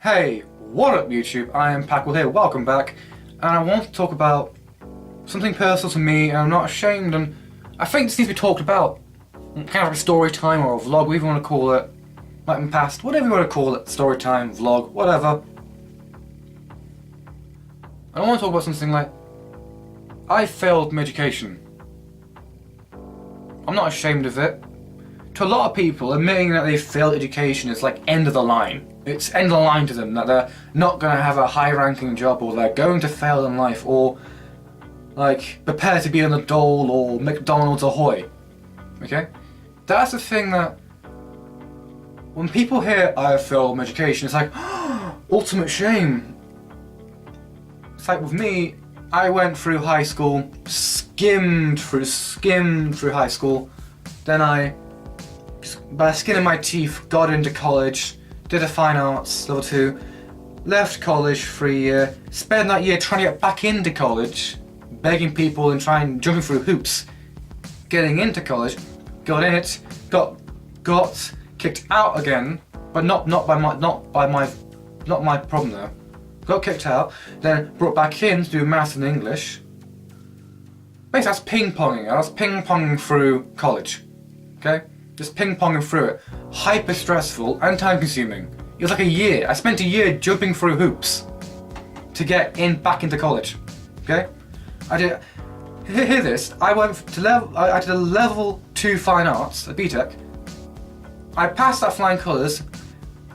Hey, what up YouTube? I am Packwell here, welcome back, and I want to talk about something personal to me, and I'm not ashamed, and I think this needs to be talked about. Kind of like a story time or a vlog, whatever you want to call it. Like in past, whatever you want to call it, story time, vlog, whatever. I want to talk about something like, I failed my education. I'm not ashamed of it. To a lot of people, admitting that they failed education is like end of the line. It's end of the line to them, that they're not going to have a high ranking job, or they're going to fail in life, or like prepare to be an adult or McDonald's ahoy. Okay? That's the thing that when people hear I have failed my education, it's like ultimate shame. It's like with me, I went through high school, skimmed through high school, then I, by the skin of my teeth, got into college, did a fine arts level 2, left college for a year, spent that year trying to get back into college, begging people and jumping through hoops, getting into college, got in it, got kicked out again, but not my problem though. Got kicked out, then brought back in to do maths and English. Basically, that's ping-ponging. I was ping-ponging through college. Okay? Just ping-ponging through it. Hyper stressful and time-consuming. It was like a year. I spent a year jumping through hoops to get back into college. Okay? Hear this. I did a level 2 fine arts at BTEC. I passed that flying colours.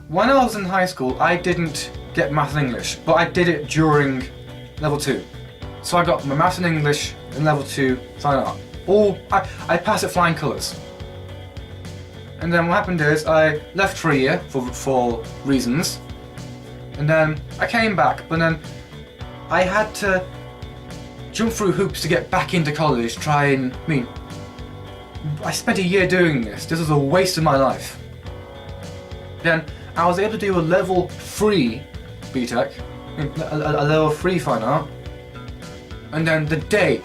When I was in high school, I didn't get maths and English, but I did it during level 2. So I got my maths and English in level 2 fine art. I passed it flying colours. And then what happened is I left for a year for reasons, and then I came back, but then I had to jump through hoops to get back into college, I spent a year doing this. This was a waste of my life. Then I was able to do a level 3 BTEC, a level 3 fine art, and then the day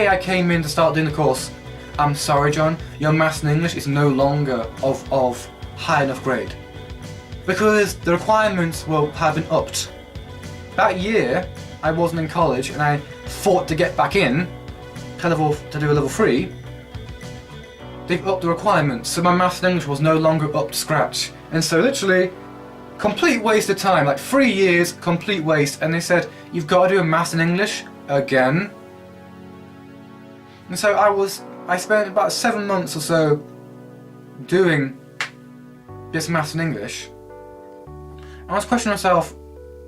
I came in to start doing the course, I'm sorry John, your maths and English is no longer of high enough grade. Because the requirements have been upped. That year, I wasn't in college and I fought to get back in to do a level 3. They've upped the requirements, so my maths and English was no longer up to scratch. And so literally, complete waste of time, like 3 years, complete waste, and they said, you've got to do a maths and English again. And so I spent about 7 months or so doing this maths and English. And I was questioning myself,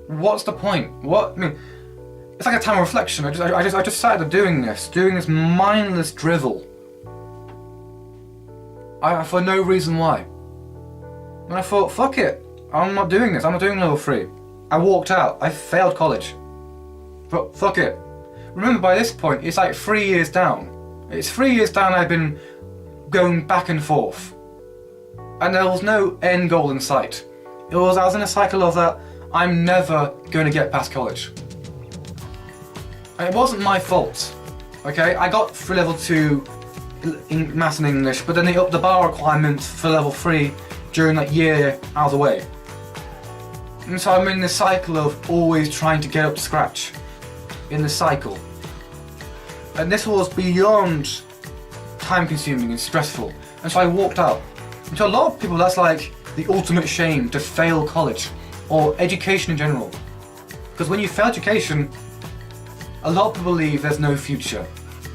what's the point? It's like a time of reflection. I just started doing this mindless drivel. For no reason why. And I thought, fuck it, I'm not doing this, I'm not doing level 3. I walked out, I failed college. But fuck it. Remember, by this point, it's like 3 years down. It's 3 years down I've been going back and forth. And there was no end goal in sight. I was in a cycle of that, I'm never going to get past college. And it wasn't my fault. Okay, I got through level 2 in maths and English, but then they upped the bar requirements for level 3 during that year out of the way. And so I'm in this cycle of always trying to get up to scratch. In this cycle. And this was beyond time consuming and stressful. And so I walked out. And to a lot of people that's like the ultimate shame, to fail college. Or education in general. Because when you fail education, a lot of people believe there's no future.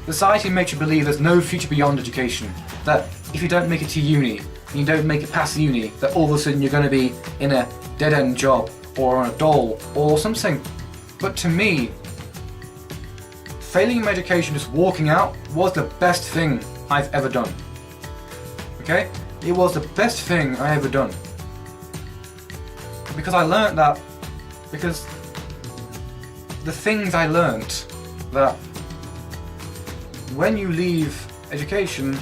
Society makes you believe there's no future beyond education. That if you don't make it to uni, and you don't make it past uni, that all of a sudden you're going to be in a dead-end job, or on a dole, or something. But to me, failing in my education, just walking out, was the best thing I've ever done. Okay? It was the best thing I ever done. Because I learned that, because the things I learned, that when you leave education,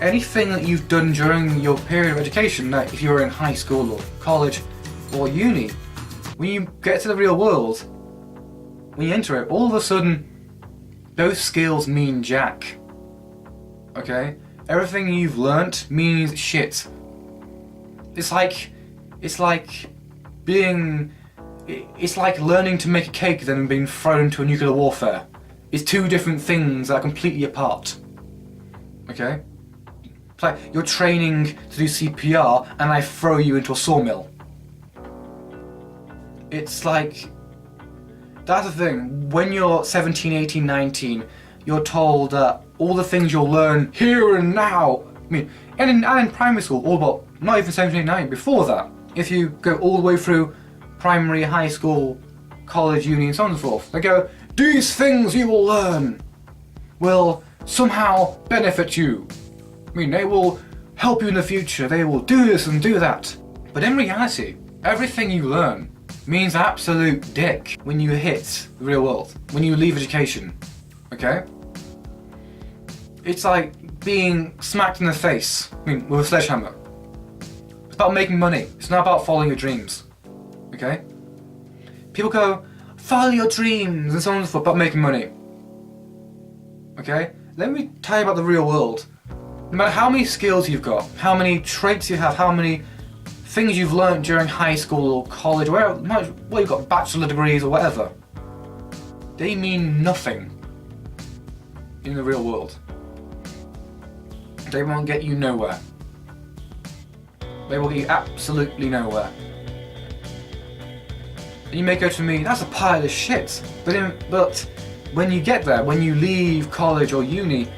anything that you've done during your period of education, that if you're in high school or college or uni, when you get to the real world, when you enter it, all of a sudden, those skills mean jack. Okay? Everything you've learnt means shit. It's like being It's like learning to make a cake then being thrown into a nuclear warfare. It's two different things that are completely apart. Okay? It's like you're training to do CPR and I throw you into a sawmill. It's like, that's the thing, when you're 17, 18, 19, you're told that all the things you'll learn here and now, I mean, and in primary school, all about, not even 17, 18, 19, before that, if you go all the way through primary, high school, college, uni, and so on and so forth, they go, these things you will learn will somehow benefit you. I mean, they will help you in the future, they will do this and do that. But in reality, everything you learn means absolute dick when you hit the real world, when you leave education, okay? It's like being smacked in the face, I mean, with a sledgehammer. It's about making money, it's not about following your dreams, okay? People go, follow your dreams and so on and so forth, about making money, okay? Let me tell you about the real world. No matter how many skills you've got, how many traits you have, how many things you've learned during high school or college, or wherever, well, you've got bachelor degrees or whatever, they mean nothing in the real world. They won't get you nowhere. They will get you absolutely nowhere. And you may go to me, that's a pile of shit. But when you get there, when you leave college or uni,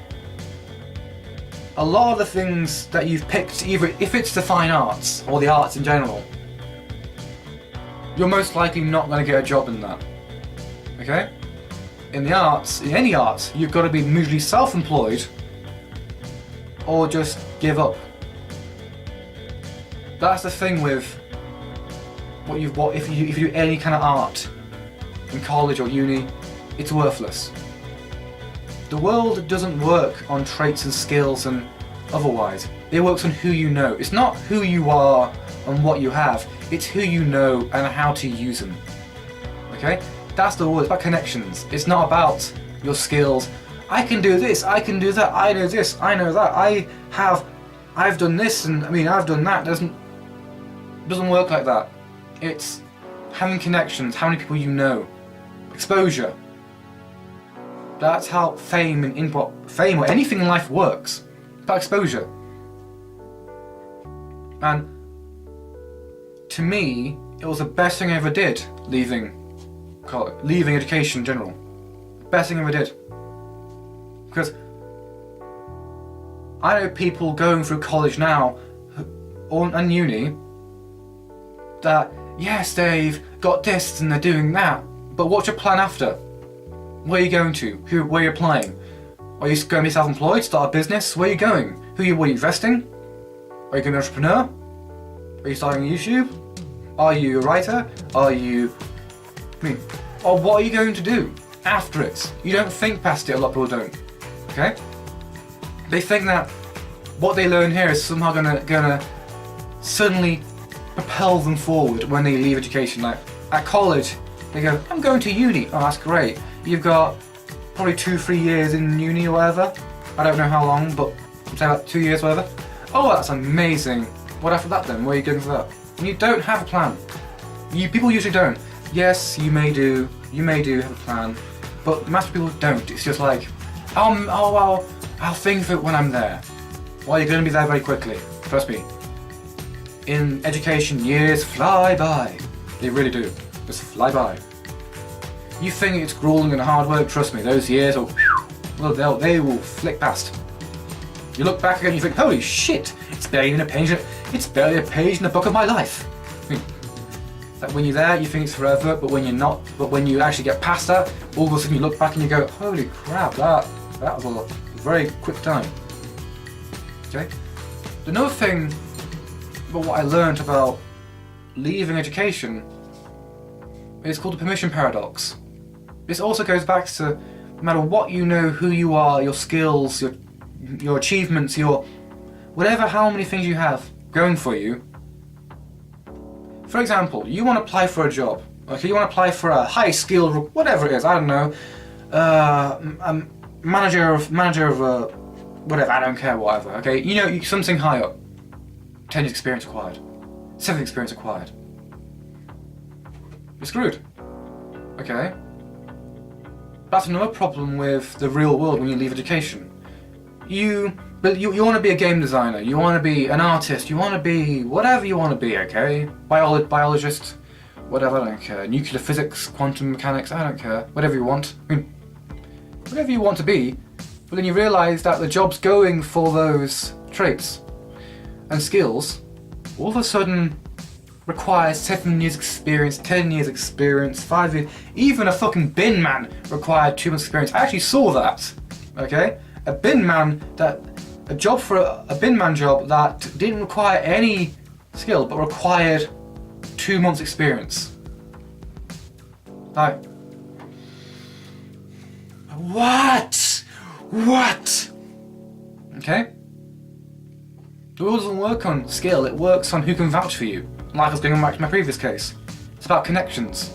a lot of the things that you've picked, either if it's the fine arts or the arts in general, you're most likely not going to get a job in that. Okay? In the arts, in any arts, you've got to be usually self-employed or just give up. That's the thing with what if you do any kind of art in college or uni, it's worthless. The world doesn't work on traits and skills and otherwise. It works on who you know. It's not who you are and what you have, it's who you know and how to use them. Okay? That's the word, it's about connections. It's not about your skills. I can do this, I can do that, I know this, I know that, I've done this and I've done that. Doesn't work like that. It's having connections, how many people you know, exposure. That's how fame or anything in life works. It's about exposure. And to me, it was the best thing I ever did, leaving education in general. Best thing I ever did. Because I know people going through college now and uni that, yes, they've got this and they're doing that, but what's your plan after? Where are you going to? Where are you applying? Are you going to be self-employed, start a business? Where are you going? Were you investing? Are you going to be an entrepreneur? Are you starting YouTube? Are you a writer? Or what are you going to do after it? You don't think past it, a lot of people don't. Okay? They think that what they learn here is somehow gonna suddenly propel them forward when they leave education. Like at college, they go, I'm going to uni. Oh, that's great. You've got probably 2-3 years in uni or whatever. I don't know how long, but say like 2 years, whatever. Oh, that's amazing. What after that then? Where are you going for that? And you don't have a plan. People usually don't. Yes, you may do have a plan, but most people don't. It's just like, I'll think of it when I'm there. Well, you're going to be there very quickly. Trust me. In education, years fly by. They really do. Just fly by. You think it's grueling and hard work, trust me, those years they will flick past. You look back again and you think, holy shit, it's barely a page in the book of my life. That when you're there, you think it's forever, but when you're not, but when you actually get past that, all of a sudden you look back and you go, holy crap, that was a very quick time. Okay? Another thing about what I learned about leaving education is called the permission paradox. This also goes back to no matter what you know, who you are, your skills, your achievements, your whatever, how many things you have going for you. For example, you want to apply for a job. Okay, you want to apply for a high-skilled, whatever it is. I don't know, manager of whatever. I don't care, whatever. Okay, you know, something high up. 10 years experience required. 7 years experience required. you're screwed. Okay? That's another problem with the real world when you leave education. You want to be a game designer, you want to be an artist, you want to be whatever you want to be, okay? Biologist, whatever, I don't care. Nuclear physics, quantum mechanics, I don't care. Whatever you want. I mean, whatever you want to be, but then you realise that the job's going for those traits and skills all of a sudden requires 7 years experience, 10 years experience, 5 years, even a fucking bin man required 2 months experience. I actually saw that, okay? A bin man a bin man job that didn't require any skill but required 2 months experience. Like, what? Okay? The world doesn't work on skill, it works on who can vouch for you. Like I was going back to my previous case. It's about connections.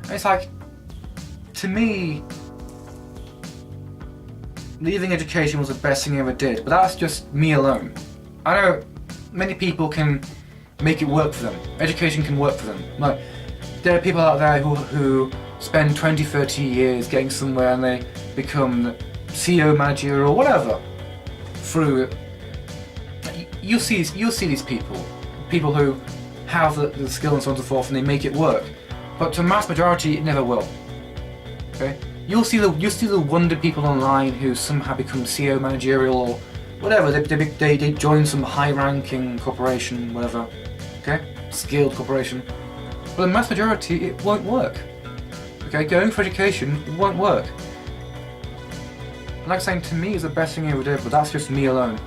And it's like, to me, leaving education was the best thing I ever did, but that's just me alone. I know many people can make it work for them. Education can work for them. Like, there are people out there who spend 20, 30 years getting somewhere and they become CEO, manager or whatever through it. You'll see these people who have the skill and so on and so forth, and they make it work. But to the mass majority, it never will. Okay, you'll see the wonder people online who somehow become CEO, managerial, or whatever. They join some high-ranking corporation, whatever. Okay, skilled corporation. But the mass majority, it won't work. Okay, going for education won't work. Like saying, to me, is the best thing I ever did, but that's just me alone.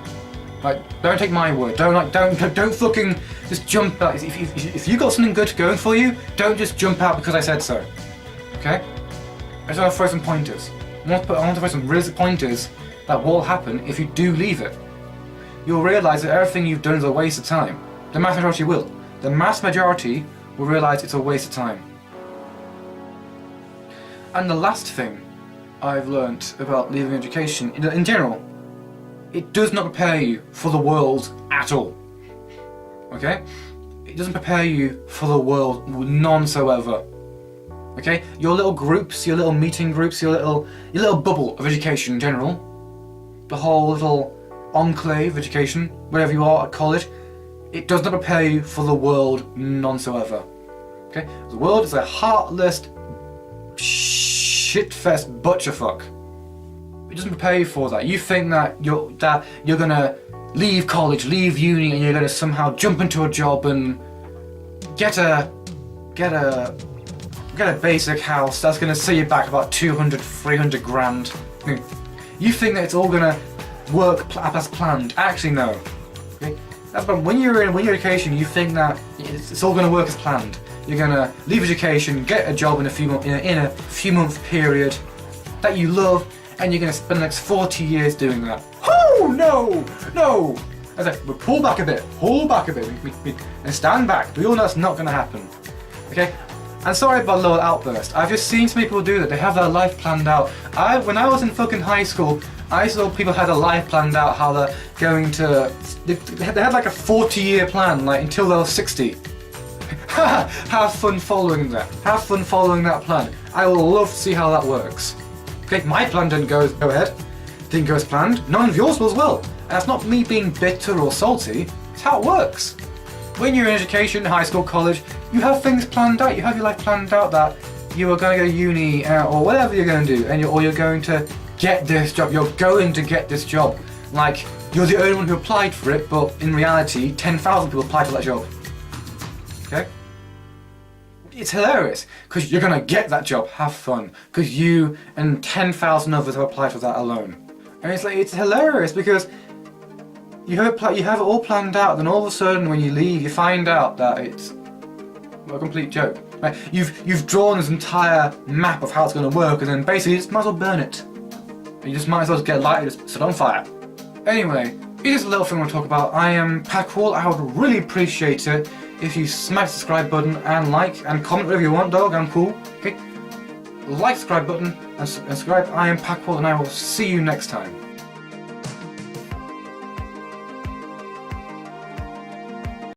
Like, don't take my word. Don't fucking just jump out. If you got something good going for you, don't just jump out because I said so. Okay? I just want to throw some pointers. I want to throw some realistic pointers that will happen if you do leave it. You'll realise that everything you've done is a waste of time. The mass majority will. The mass majority will realise it's a waste of time. And the last thing I've learnt about leaving education, in general, it does not prepare you for the world at all. Okay? It doesn't prepare you for the world none so ever. Okay? Your little groups, your little meeting groups, your little bubble of education in general, the whole little enclave of education, wherever you are at college, it does not prepare you for the world none so ever. Okay? The world is a heartless shitfest butcherfuck. It doesn't prepare you for that. You think that you're gonna leave college, leave uni, and you're gonna somehow jump into a job and get a basic house that's gonna set you back about 200, 300 grand. You think that it's all gonna work as planned. Actually, no. Okay? But when you're in education, you think that it's all gonna work as planned. You're gonna leave education, get a job in a few month period that you love, and you're gonna spend the next 40 years doing that. Oh no! I said, well, pull back a bit, and stand back. We all know that's not gonna happen. Okay? And sorry about a little outburst. I've just seen some people do that. They have their life planned out. When I was in fucking high school, I saw people had a life planned out, how they're going to. They had like a 40-year plan, like until they were 60. Have fun following that. Have fun following that plan. I will love to see how that works. Okay, my plan didn't go ahead. Didn't go as planned. None of yours will as well. And that's not me being bitter or salty. It's how it works. When you're in education, high school, college, you have things planned out. You have your life planned out that you are going to go to uni or whatever you're going to do, and you're going to get this job. You're going to get this job. Like, you're the only one who applied for it, but in reality, 10,000 people applied for that job. Okay? It's hilarious, because you're going to get that job, have fun, because you and 10,000 others have applied for that alone. And it's hilarious, because you have it all planned out, then all of a sudden when you leave, you find out that it's a complete joke. Right? You've drawn this entire map of how it's going to work, and then basically you just might as well burn it. You just might as well just get lighted, just set on fire. Anyway, here's a little thing I want to talk about. I am Packwall. I would really appreciate it if you smash the subscribe button and like and comment whatever you want, dog. I'm cool. Okay? Like, subscribe button and subscribe. I am Packwall, and I will see you next time.